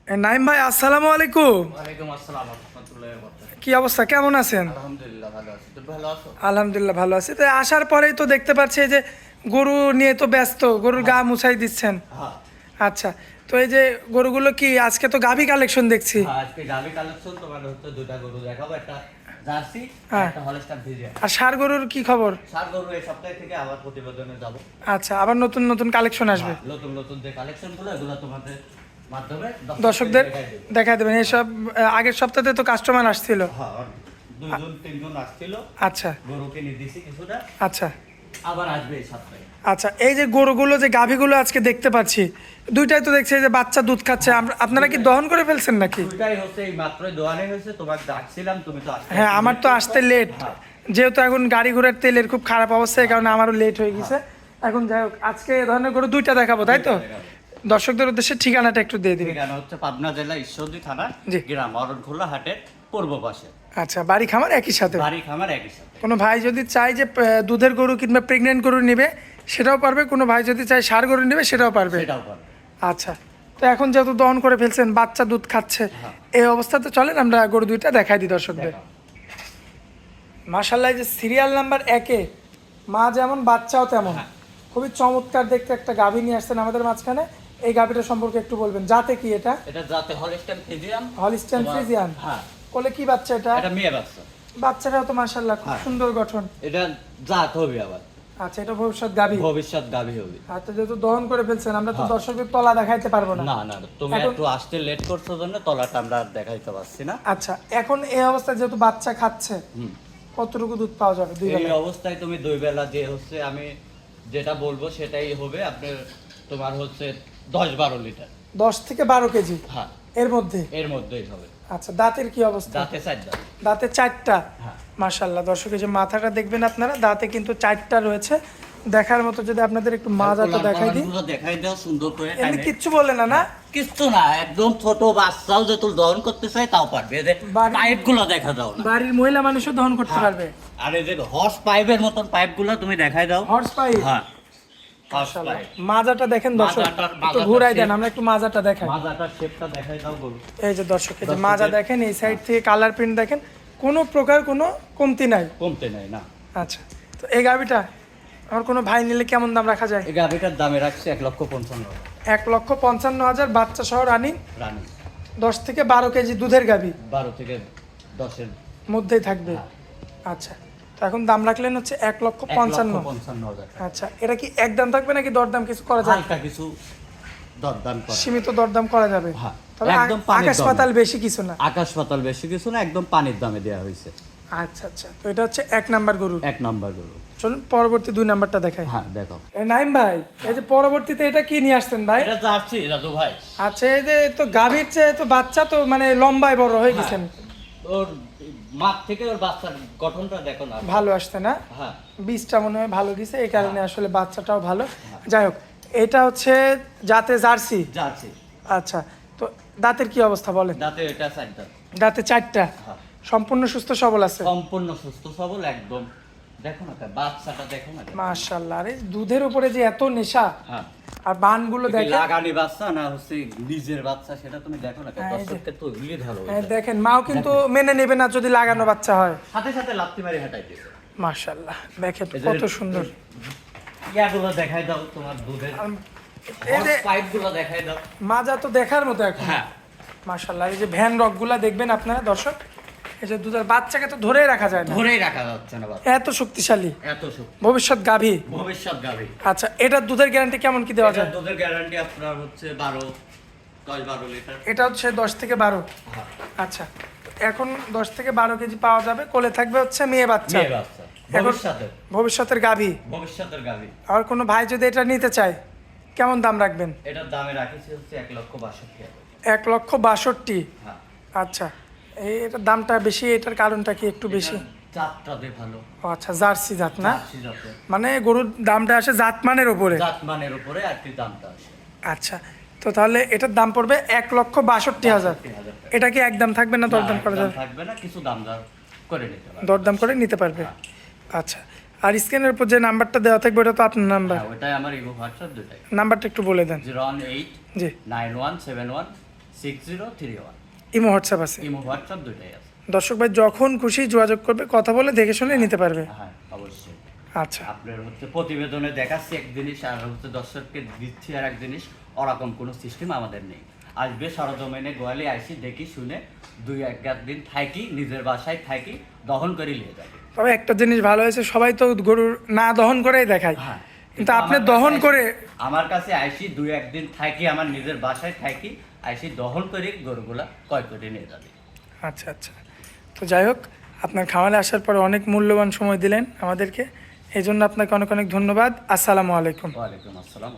নাইম ভাই, আসসালামু আলাইকুম। ওয়ালাইকুম আসসালাম ওয়া রাহমাতুল্লাহি ওয়া বারাকাতুহু। কি অবস্থা, কেমন আছেন? আলহামদুলিল্লাহ ভালো আছি। তুমি ভালো আছো? আলহামদুলিল্লাহ ভালো আছি। তো আসার পরেই তো দেখতে পাচ্ছি এই যে গরু নিয়ে তো ব্যস্ত, গরুর গা মুছাই দিচ্ছেন। হ্যাঁ আচ্ছা, তো এই যে গরুগুলো কি আজকে তো গাভী কালেকশন দেখছি। হ্যাঁ, আজকে গাভী কালেকশন তোমার হচ্ছে দুটা গরু দেখাবো, একটা জার্সি হ্যাঁ। একটা হলস্টাইন ফ্রিজিয়ান। আর ষাঁড় গরুর কি খবর? সার গরু এই সপ্তাহ থেকে আবার প্রতিবেদনে যাব। আচ্ছা, আবার নতুন নতুন কালেকশন আসবে। নতুন নতুন যে কালেকশন গুলো এগুলো তোমাদের মাধ্যমে দর্শকদের দেখাই দেব। দেখা দেবেন। এসব আগের সপ্তাহে তো কাস্টমার আসছিল। হ্যাঁ, আর দুজন তিনজন আসছিল, আচ্ছা গরু কিনে দিছি কিছুটা, আচ্ছা আবার আসবে এই সপ্তাহে। আচ্ছা, এই যে গরুগুলো যে গাভীগুলো আজকে দেখতে পাচ্ছি, দুইটাই তো দেখছি এই যে বাচ্চা দুধ খাচ্ছে। আপনারা কি দহন করে ফেলছেন নাকি? দুইটাই হচ্ছে এই মাত্রই দোয়ানে হয়েছে, তোমাকে ডাকছিলাম তুমি তো আসতে। হ্যাঁ, আমার তো আসতে লেট, হ্যাঁ। যেহেতু এখন গাড়ি ঘোড়ার তেলের খুব খারাপ অবস্থা, এই কারণে আমারও লেট হয়ে গেছে। এখন যাই হোক, আজকে এ ধরনের গরু দুইটা দেখাবো, তাই তো? দর্শকদের উদ্দেশ্যে ঠিকানাটা একটু দিয়ে দিবেন। ঠিকানা হচ্ছে পাবনা জেলা ঈশ্বরদী থানা, জি। গ্রাম অরণখোলা হাটের পূর্ব পাশে। আচ্ছা, বাড়ি খামার একই সাথে। বাড়ি খামার একই সাথে। কোনো ভাই যদি চায় যে দুধের গরু কিংবা প্রেগনেন্ট গরু নেবে, সেটাও পারবে। কোনো ভাই যদি চায় ষাঁড় গরু নেবে, সেটাও পারবে। সেটাও পারবে। আচ্ছা, তো এখন যেহেতু দহন করে ফেলছেন, বাচ্চা দুধ খাচ্ছে, হ্যাঁ। এই অবস্থাতে চলেন আমরা গরু দুইটা দেখাই দিই দর্শকদের। দেখাও। মাশাআল্লাহ, এই যে সিরিয়াল নাম্বার 1-এ মা যেমন বাচ্চাও তেমন, হ্যাঁ। খুবই চমৎকার দেখতে একটা গাভী নিয়ে আসছেন আমাদের মাঝখানে। এই গাভীটা সম্পর্কে একটু বলবেন, যাতে কি এটা? এটা যাতে হলস্টাইন ফ্রিজিয়ান। Holstein Friesian. হ্যাঁ, কোলে কি বাচ্চা এটা? এটা মেয়ে বাচ্চা। বাচ্চাটাও তো মাশাআল্লাহ খুব হ্যাঁ। সুন্দর গঠন। এটা জাত হবে আবার, আচ্ছা, এটা ভবিষ্যৎ গাভী। ভবিষ্যৎ গাভী হবে। আর তো যেহেতু দহন করে ফেলছেন, আমরা তো হ্যাঁ। দর্শকদের তলা দেখাইতে পারবো না। না না, তুমি এখন- একটু আসতে লেট করছো জন্য তলাটা আমরা আর দেখাইতে পারছি না। আচ্ছা, এখন এই অবস্থায় যেহেতু বাচ্চা খাচ্ছে, হুম। কতটুকু দুধ পাওয়া যাবে দুই এই বেলায়? অবস্থায় তুমি দুই বেলা যে হচ্ছে আমি যেটা বলবো সেটাই হবে আপনার, তোমার হচ্ছে 10-12 লিটার। 10 থেকে 12 কেজি হ্যাঁ, এর মধ্যে? এর মধ্যেই হবে। আচ্ছা, দাঁতের কি অবস্থা? দাঁতে 4 দাঁত। দাঁতে 4টা। হ্যাঁ। মাশাআল্লাহ, দর্শক এই যে মাথাটা দেখবেন আপনারা, দাঁতে কিন্তু 4টা রয়েছে দেখার মতো। যদি আপনাদের একটু মাজাটা দেখাই দিই। পুরো দেখাই দাও সুন্দর করে এমনি টাইনে। কিচ্ছু বলে না, না? কিচ্ছু না, একদম ছোট বাচ্চাও যে তুই দহন করতে চাই তাও পারবে। এই যে বাড়ি- পাইপ গুলো দেখা দাও না। বাড়ির মহিলা মানুষও দহন করতে পারবে। আর এই যে হর্স পাইপের মতন পাইপ গুলো তুমি দেখাই দাও। Horse pipe. হ্যাঁ, হর্স মাশাআল্লাহ, পাইপ। মাজাটা দেখেন দর্শক, একটু ঘুরাই দেন, আমরা একটু মাজাটা দেখাই। মাজাটার শেপটা দেখাই দাও গরু। এই যে দর্শক, এই যে মাজা দেখেন, এই সাইড থেকে কালার প্রিন্ট দেখেন, কোনো প্রকার কোনো কমতি নাই। কমতে নাই না। আচ্ছা, তো এই গাভিটা আমার কোনো ভাই নিলে কেমন দাম রাখা যায়? এই গাভিটার দামে রাখছে 1,55,000 1,55,000 বাচ্চা সহ রানিং, রানি। 10 থেকে 12 কেজি দুধের গাভী 12 থেকে 10-এর মধ্যেই থাকবে। হ্যাঁ। আচ্ছা, তো এখন দাম রাখলেন হচ্ছে 1,55,000। 1,55,000 টাকা। আচ্ছা, এটা কি একদম থাকবে নাকি দরদাম কিছু করা যায়? হালকা কিছু দরদাম করা। সীমিত দরদাম করা যাবে। হ্যাঁ, তবে একদম পানির আকাশ দামে। পাতাল বেশি কিছু না। আকাশ পাতাল বেশি কিছু না, একদম পানির দামে দেওয়া হয়েছে। আচ্ছা আচ্ছা, তো এটা হচ্ছে 1 নাম্বার গরু। 1 নাম্বার গরু। চলুন পরবর্তী 2 নাম্বারটা দেখাই। হ্যাঁ, দেখো। নাইম ভাই, এই যে পরবর্তীতে এটা কি নিয়ে আসছেন ভাই? এটা জার্সি রাজু ভাই। আচ্ছা, এই যে তো গাভীর চেয়ে তো বাচ্চা তো মানে লম্বায় বড় হয়ে গেছেন। ওর মাঠ থেকে ওর বাচ্চার গঠনটা দেখো না। ভালো আসছে না? হ্যাঁ, বীজটা মনে হয় ভালো দিছে, এই কারণে আসলে বাচ্চাটাও ভালো। যাই হোক, এটা হচ্ছে জাতে জার্সি। জার্সি। আচ্ছা, তো দাঁতের কি অবস্থা বলেন? দাঁতে এটা 4 দাঁত। দাঁতে 4টা, হ্যাঁ, সম্পূর্ণ সুস্থ সবল আছে। সম্পূর্ণ সুস্থ সবল একদম। দেখো না বাচ্চাটা, দেখো না। মাশাআল্লাহ, আরে দুধের উপরে যে এত নেশা, হ্যাঁ, আর বানগুলো এটা কি দেখেন। লাগানি বাচ্চা না হচ্ছে নিজের বাচ্চা সেটা তুমি দেখো না। হ্যাঁ, এই যে। দর্শককে তো উগলি ধরো। হ্যাঁ, দেখেন মাও কিন্তু মেনে নেবে না যদি লাগানো বাচ্চা হয়। সাথে সাথে লাত্তি মারি হাঁটাই দিয়েছে। মাশাআল্লাহ, দেখেন এই যে- কত সুন্দর। ইয়াগুলো দেখাই দাও তোমার দুধের। এই যে পাইপগুলো দেখাই দাও। মাজা তো দেখার মতো এখন। হ্যাঁ, মাশাআল্লাহ, এই যে ভ্যান রকগুলা দেখবেন আপনারা দর্শক, এই যে দুধের বাচ্চাকে তো ধরেই রাখা যায় না, ধরেই রাখা যাচ্ছে না বাচ্চা। এত শক্তিশালী এত শক্তি। ভবিষ্যৎ গাভী। ভবিষ্যৎ গাভী। আচ্ছা, এটার দুধের গ্যারান্টি কেমন কি দেওয়া এটা যায়? দুধের গ্যারান্টি আপনার হচ্ছে 10-12 লিটার। এটা হচ্ছে 10 থেকে 12। হ্যাঁ, আচ্ছা, তো এখন 10 থেকে 12 কেজি পাওয়া যাবে। কোলে থাকবে হচ্ছে মেয়ে বাচ্চা, মেয়ে বাচ্চা। ভবিষ্যতের ভবিষ্যতের গাভী। ভবিষ্যতের গাভী। আর কোনো ভাই যদি এটা নিতে চায়, কেমন দাম রাখবেন? এটার দামে রাখেছি হচ্ছে 1,62,000। 1,62,000। হ্যাঁ, আচ্ছা, এটার দামটা বেশি, এটার কারণটা কি একটু বেশি? জাতটা দিয়ে ভালো। ও আচ্ছা, জার্সি জাত না? জার্সি জাতের। মানে গরুর দামটা আসে জাতমানের উপরে। জাতমানের উপরে আর কি দামটা আসে। আচ্ছা, তো তাহলে এটার দাম পড়বে 1,62,000। 62,000 টাকা। এটা কি একদম থাকবে না দরদাম না, করা দাম যাবে? থাকবে না, কিছু দাম দর করে নিতে পারবে। দরদাম করে নিতে পারবে। আচ্ছা, আর স্ক্রিনের উপর যে নাম্বারটা দেওয়া থাকবে ওটা তো আপনার নাম্বার, হ্যাঁ, ওটাই আমার ইমো হোয়াটসঅ্যাপ দুটাই। নাম্বারটা একটু বলে দেন। 018 জি। 9171 6031। ইমো হোয়াটসঅ্যাপ আছে। ইমো হোয়াটসঅ্যাপ দুইটাই আছে। দর্শক ভাই যখন খুশি যোগাযোগ করবে, কথা বলে দেখে শুনে নিতে পারবে। হ্যাঁ অবশ্যই। আচ্ছা, আপনার হচ্ছে প্রতিবেদনে দেখাচ্ছি এক জিনিস, আর হচ্ছে দর্শককে দিচ্ছি আর এক জিনিস, ওরকম কোনো সিস্টেম আমাদের নেই। আসবে সরজমিনে গোয়ালে আইসি দেখি শুনে 2-1 দিন থাকি, নিজের বাসায় থাকি, দহন করে নিয়ে যাবে। তবে একটা জিনিস ভালো হয়েছে, সবাই তো গরুর না দহন করেই দেখায়, হ্যাঁ, কিন্তু আপনি দহন করে আমার কাছে আইসি 2-1 দিন থাকি, আমার নিজের বাসায় থাকি, আইসি দহন করে গরুগুলা ক্রয় করে নিয়ে যাবে। আচ্ছা আচ্ছা। তো যাই হোক, আপনার খামারে আসার পরে অনেক মূল্যবান সময় দিলেন আমাদেরকে, এই জন্য আপনাকে অনেক অনেক ধন্যবাদ। আসসালামু আলাইকুম। ওয়ালাইকুম আসসালাম।